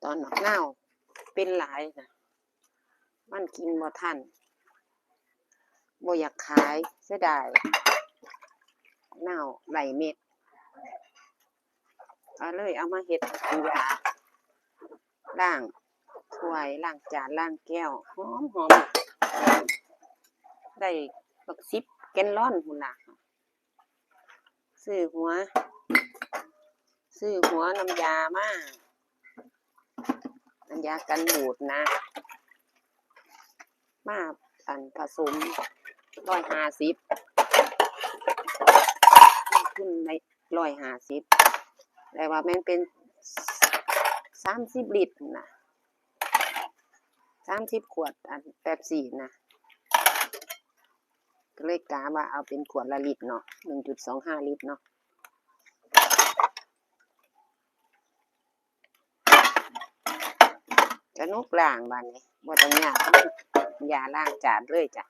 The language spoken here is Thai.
อนหนักเน่าเป็นหลายนะมันกินบ่ทันบ่อยากขายเสียดายเน่าไหลเม็ดเอาเลยเอามาเฮ็ดเป็นยาล้างถ้วยล้างจานล้างแก้วหอมหอมได้บัก10 แกลลอนพุ่นน่ะซื้อหัวน้ำยามาน้ำยากันบูดนะมาผสม150ขึ้นใน150แต่ว่าแม่นเป็น30 ลิตรนะ30 ขวดแป๊บซี่นะก็เลยกะว่าเอาเป็นขวดละลิตรเนาะ 1.25 ลิตรเนาะกระนุกล้างบาดนี้บ่ต้องยากยาล้างจานเลยจ้ะ